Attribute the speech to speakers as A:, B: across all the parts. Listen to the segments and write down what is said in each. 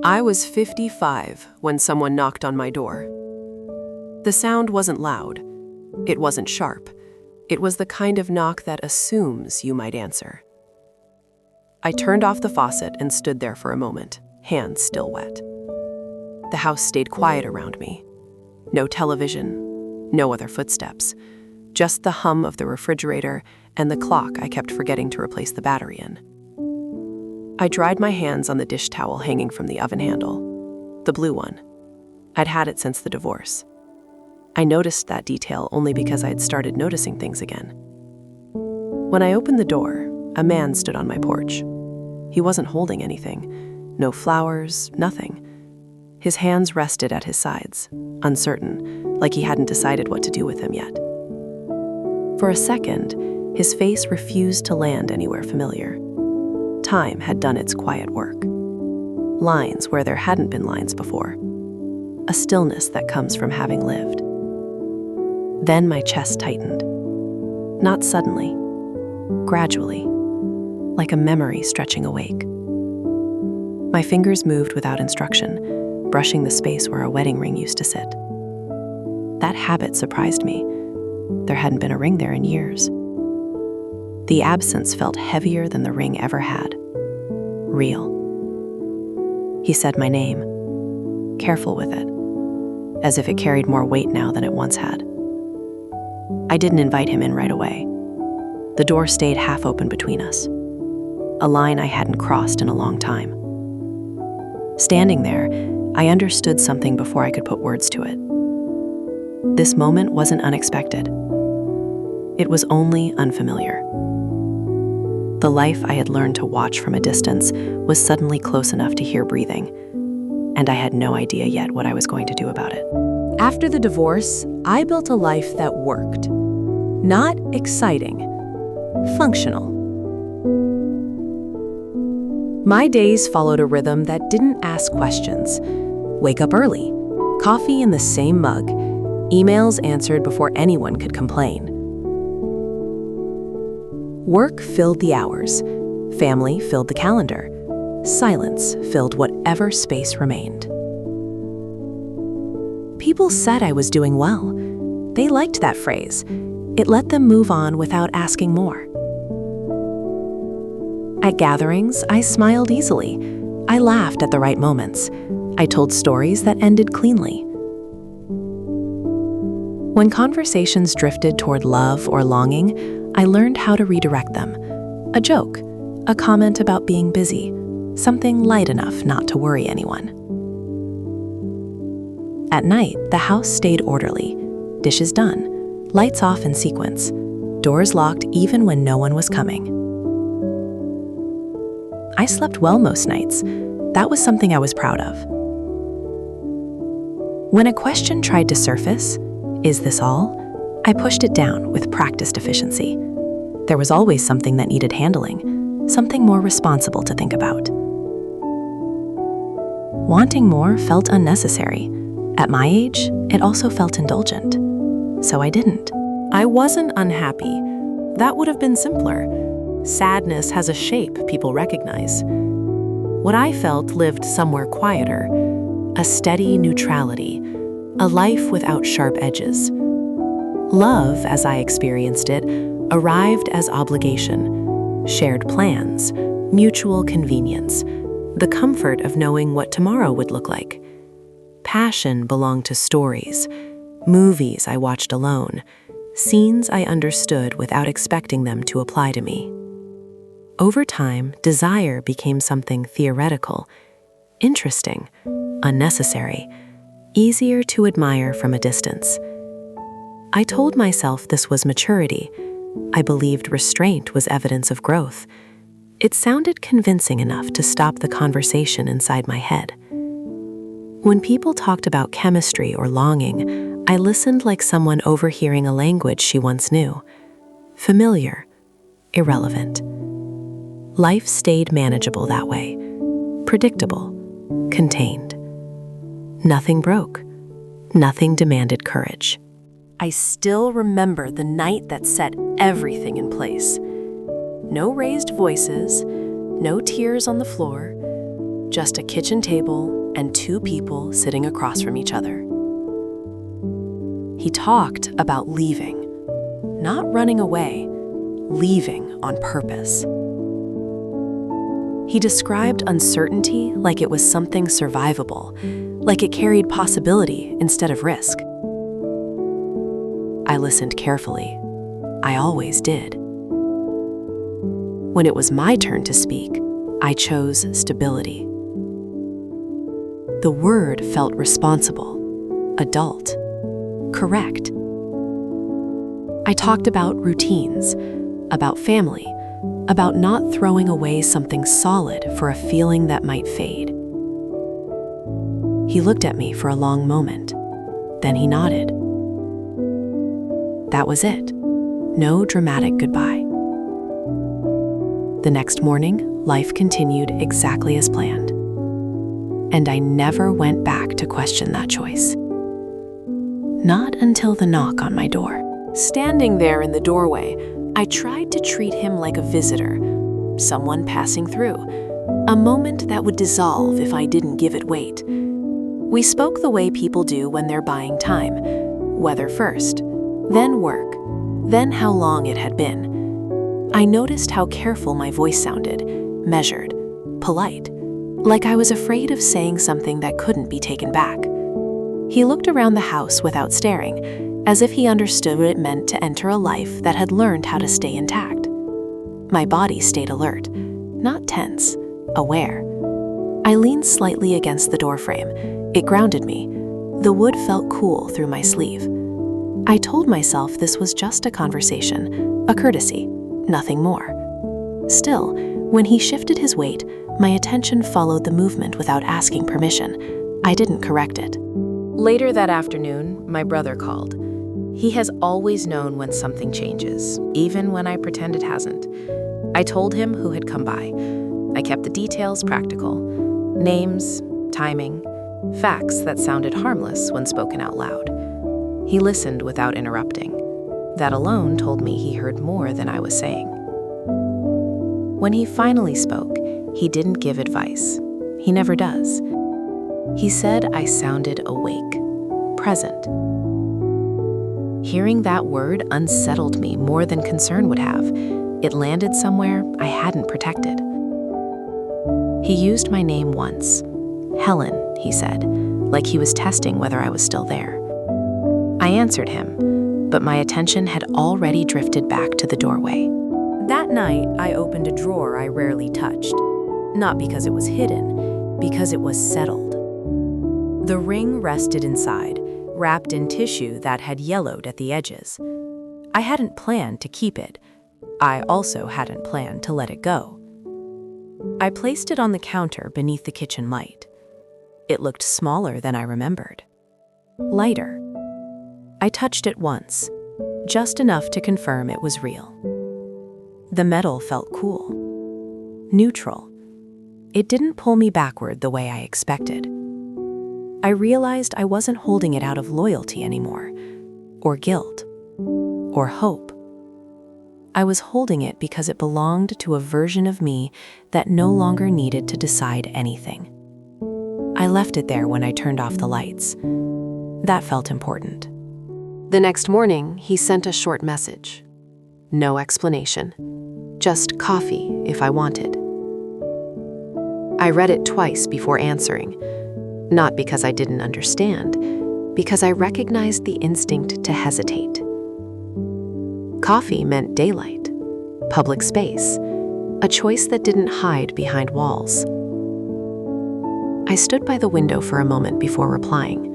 A: I was 55 when someone knocked on my door. The sound wasn't loud. It wasn't sharp. It was the kind of knock that assumes you might answer. I turned off the faucet and stood there for a moment, hands still wet. The house stayed quiet around me. No television, no other footsteps, just the hum of the refrigerator and the clock I kept forgetting to replace the battery in. I dried my hands on the dish towel hanging from the oven handle, the blue one. I'd had it since the divorce. I noticed that detail only because I had started noticing things again. When I opened the door, a man stood on my porch. He wasn't holding anything, no flowers, nothing. His hands rested at his sides, uncertain, like he hadn't decided what to do with him yet. For a second, his face refused to land anywhere familiar. Time had done its quiet work. Lines where there hadn't been lines before. A stillness that comes from having lived. Then my chest tightened. Not suddenly, gradually, like a memory stretching awake. My fingers moved without instruction, brushing the space where a wedding ring used to sit. That habit surprised me. There hadn't been a ring there in years. The absence felt heavier than the ring ever had. Real. He said my name, careful with it, as if it carried more weight now than it once had. I didn't invite him in right away. The door stayed half open between us, a line I hadn't crossed in a long time. Standing there, I understood something before I could put words to it. This moment wasn't unexpected. It was only unfamiliar. The life I had learned to watch from a distance was suddenly close enough to hear breathing, and I had no idea yet what I was going to do about it.
B: After the divorce, I built a life that worked. Not exciting, functional. My days followed a rhythm that didn't ask questions. Wake up early, coffee in the same mug, emails answered before anyone could complain. Work filled the hours, family filled the calendar, silence filled whatever space remained. People said I was doing well. They liked that phrase. It let them move on without asking more. At gatherings, I smiled easily. I laughed at the right moments. I told stories that ended cleanly. When conversations drifted toward love or longing, I learned how to redirect them. A joke, a comment about being busy, something light enough not to worry anyone. At night, the house stayed orderly, dishes done, lights off in sequence, doors locked even when no one was coming. I slept well most nights. That was something I was proud of. When a question tried to surface, is this all? I pushed it down with practiced efficiency. There was always something that needed handling, something more responsible to think about. Wanting more felt unnecessary. At my age, it also felt indulgent. So I didn't.
A: I wasn't unhappy. That would have been simpler. Sadness has a shape people recognize. What I felt lived somewhere quieter, a steady neutrality, a life without sharp edges. Love, as I experienced it, arrived as obligation, shared plans, mutual convenience, the comfort of knowing what tomorrow would look like. Passion belonged to stories, movies I watched alone, scenes I understood without expecting them to apply to me. Over time, desire became something theoretical, interesting, unnecessary, easier to admire from a distance. I told myself this was maturity. I believed restraint was evidence of growth. It sounded convincing enough to stop the conversation inside my head. When people talked about chemistry or longing, I listened like someone overhearing a language she once knew. Familiar, irrelevant. Life stayed manageable that way. Predictable, contained. Nothing broke. Nothing demanded courage.
B: I still remember the night that set everything in place. No raised voices, no tears on the floor, just a kitchen table and two people sitting across from each other. He talked about leaving, not running away, leaving on purpose. He described uncertainty like it was something survivable, like it carried possibility instead of risk. I listened carefully. I always did. When it was my turn to speak, I chose stability. The word felt responsible, adult, correct. I talked about routines, about family, about not throwing away something solid for a feeling that might fade. He looked at me for a long moment. Then he nodded. That was it. No dramatic goodbye. The next morning, life continued exactly as planned. And I never went back to question that choice. Not until the knock on my door. Standing there in the doorway, I tried to treat him like a visitor, someone passing through, a moment that would dissolve if I didn't give it weight. We spoke the way people do when they're buying time, weather first, then work, then how long it had been. I noticed how careful my voice sounded, measured, polite, like I was afraid of saying something that couldn't be taken back. He looked around the house without staring, as if he understood what it meant to enter a life that had learned how to stay intact. My body stayed alert, not tense, aware. I leaned slightly against the doorframe. It grounded me. The wood felt cool through my sleeve. I told myself this was just a conversation, a courtesy, nothing more. Still, when he shifted his weight, my attention followed the movement without asking permission. I didn't correct it. Later that afternoon, my brother called. He has always known when something changes, even when I pretend it hasn't. I told him who had come by. I kept the details practical. Names, timing, facts that sounded harmless when spoken out loud. He listened without interrupting. That alone told me he heard more than I was saying. When he finally spoke, he didn't give advice. He never does. He said I sounded awake, present. Hearing that word unsettled me more than concern would have. It landed somewhere I hadn't protected. He used my name once. Helen, he said, like he was testing whether I was still there. I answered him, but my attention had already drifted back to the doorway. That night, I opened a drawer I rarely touched. Not because it was hidden, because it was settled. The ring rested inside, wrapped in tissue that had yellowed at the edges. I hadn't planned to keep it. I also hadn't planned to let it go. I placed it on the counter beneath the kitchen light. It looked smaller than I remembered. Lighter. I touched it once, just enough to confirm it was real. The metal felt cool. Neutral. It didn't pull me backward the way I expected. I realized I wasn't holding it out of loyalty anymore, or guilt, or hope. I was holding it because it belonged to a version of me that no longer needed to decide anything. I left it there when I turned off the lights. That felt important. The next morning, he sent a short message. No explanation. Just coffee if I wanted. I read it twice before answering. Not because I didn't understand, because I recognized the instinct to hesitate. Coffee meant daylight, public space, a choice that didn't hide behind walls. I stood by the window for a moment before replying.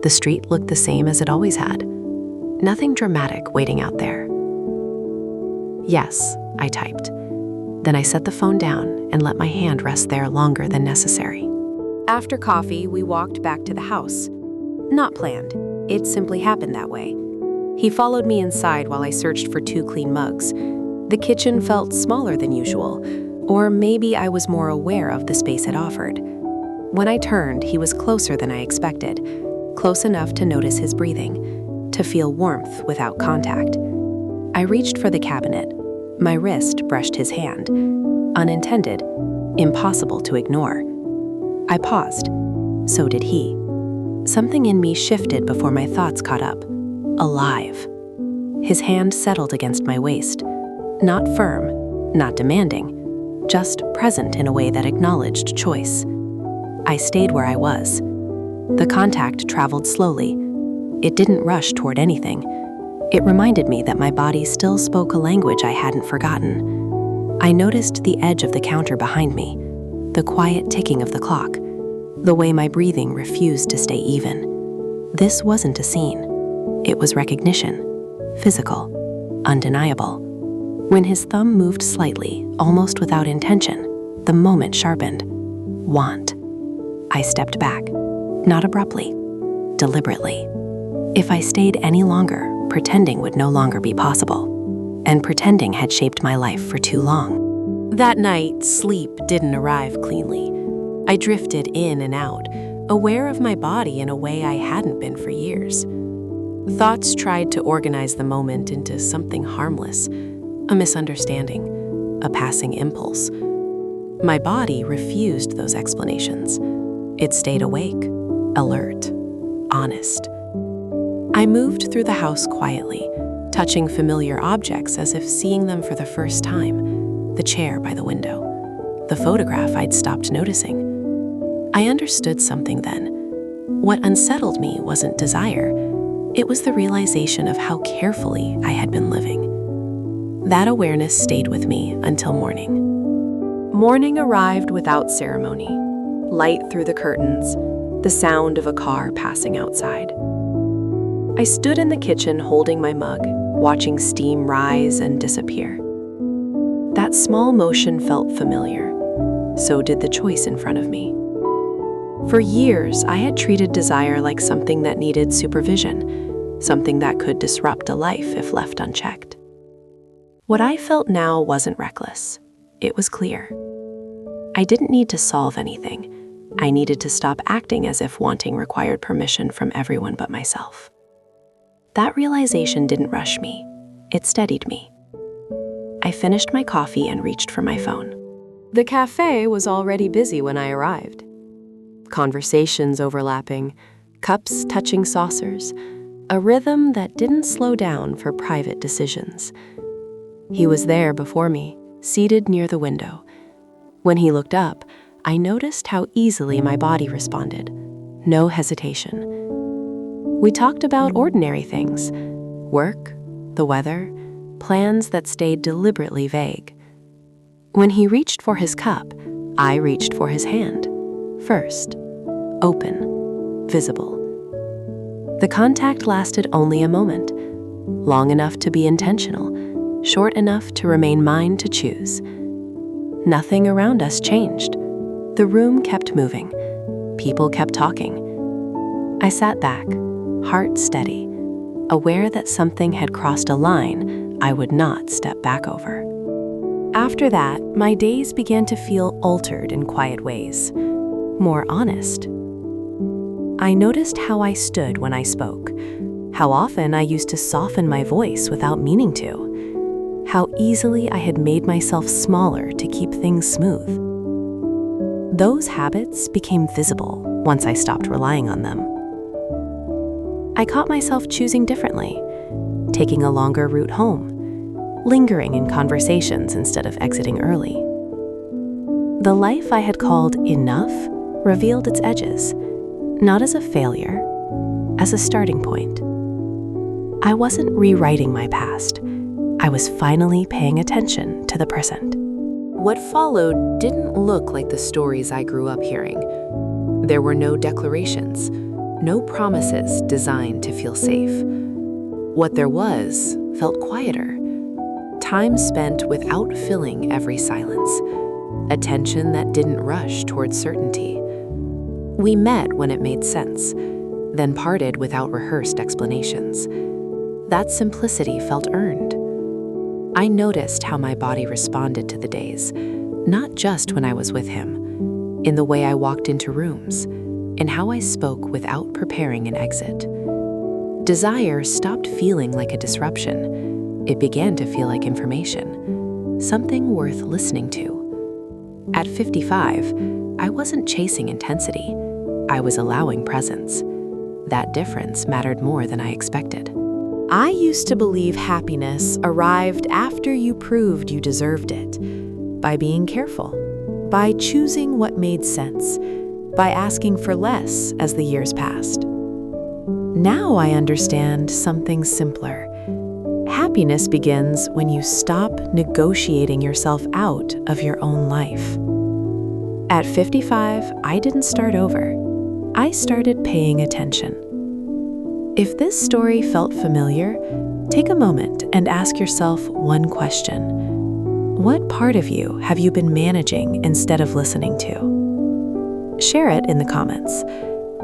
B: The street looked the same as it always had. Nothing dramatic waiting out there. Yes, I typed. Then I set the phone down and let my hand rest there longer than necessary. After coffee, we walked back to the house. Not planned. It simply happened that way. He followed me inside while I searched for 2 clean mugs. The kitchen felt smaller than usual, or maybe I was more aware of the space it offered. When I turned, he was closer than I expected, close enough to notice his breathing, to feel warmth without contact. I reached for the cabinet. My wrist brushed his hand. Unintended, impossible to ignore. I paused. So did he. Something in me shifted before my thoughts caught up. Alive. His hand settled against my waist. Not firm, not demanding, just present in a way that acknowledged choice. I stayed where I was. The contact traveled slowly. It didn't rush toward anything. It reminded me that my body still spoke a language I hadn't forgotten. I noticed the edge of the counter behind me, the quiet ticking of the clock, the way my breathing refused to stay even. This wasn't a scene. It was recognition. Physical. Undeniable. When his thumb moved slightly, almost without intention, the moment sharpened. Want. I stepped back. Not abruptly. Deliberately. If I stayed any longer, pretending would no longer be possible. And pretending had shaped my life for too long. That night, sleep didn't arrive cleanly. I drifted in and out, aware of my body in a way I hadn't been for years. Thoughts tried to organize the moment into something harmless, a misunderstanding, a passing impulse. My body refused those explanations. It stayed awake, alert, honest. I moved through the house quietly, touching familiar objects as if seeing them for the first time. The chair by the window, the photograph I'd stopped noticing. I understood something then. What unsettled me wasn't desire. It was the realization of how carefully I had been living. That awareness stayed with me until morning. Morning arrived without ceremony. Light through the curtains, the sound of a car passing outside. I stood in the kitchen holding my mug, watching steam rise and disappear. That small motion felt familiar. So did the choice in front of me. For years, I had treated desire like something that needed supervision, something that could disrupt a life if left unchecked. What I felt now wasn't reckless. It was clear. I didn't need to solve anything. I needed to stop acting as if wanting required permission from everyone but myself. That realization didn't rush me. It steadied me. I finished my coffee and reached for my phone. The cafe was already busy when I arrived. Conversations overlapping, cups touching saucers, a rhythm that didn't slow down for private decisions. He was there before me, seated near the window. When he looked up, I noticed how easily my body responded. No hesitation. We talked about ordinary things, work, the weather, plans that stayed deliberately vague. When he reached for his cup, I reached for his hand. First, open, visible. The contact lasted only a moment, long enough to be intentional, short enough to remain mine to choose. Nothing around us changed. The room kept moving. People kept talking. I sat back, heart steady, aware that something had crossed a line I would not step back over. After that, my days began to feel altered in quiet ways, more honest. I noticed how I stood when I spoke, how often I used to soften my voice without meaning to, how easily I had made myself smaller to keep things smooth. Those habits became visible once I stopped relying on them. I caught myself choosing differently, taking a longer route home, lingering in conversations instead of exiting early. The life I had called enough revealed its edges, not as a failure, as a starting point. I wasn't rewriting my past. I was finally paying attention to the present. What followed didn't look like the stories I grew up hearing. There were no declarations, no promises designed to feel safe. What there was felt quieter. Time spent without filling every silence. Attention that didn't rush towards certainty. We met when it made sense, then parted without rehearsed explanations. That simplicity felt earned. I noticed how my body responded to the days, not just when I was with him, in the way I walked into rooms, in how I spoke without preparing an exit. Desire stopped feeling like a disruption. It began to feel like information, something worth listening to. At 55,
A: I wasn't chasing intensity. I was allowing presence. That difference mattered more than I expected.
B: I used to believe happiness arrived after you proved you deserved it, by being careful, by choosing what made sense, by asking for less as the years passed. Now I understand something simpler. Happiness begins when you stop negotiating yourself out of your own life. At 55, I didn't start over. I started paying attention. If this story felt familiar, take a moment and ask yourself one question. What part of you have you been managing instead of listening to? Share it in the comments.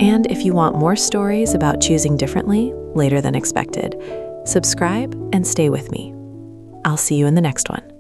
B: And if you want more stories about choosing differently later than expected, subscribe and stay with me. I'll see you in the next one.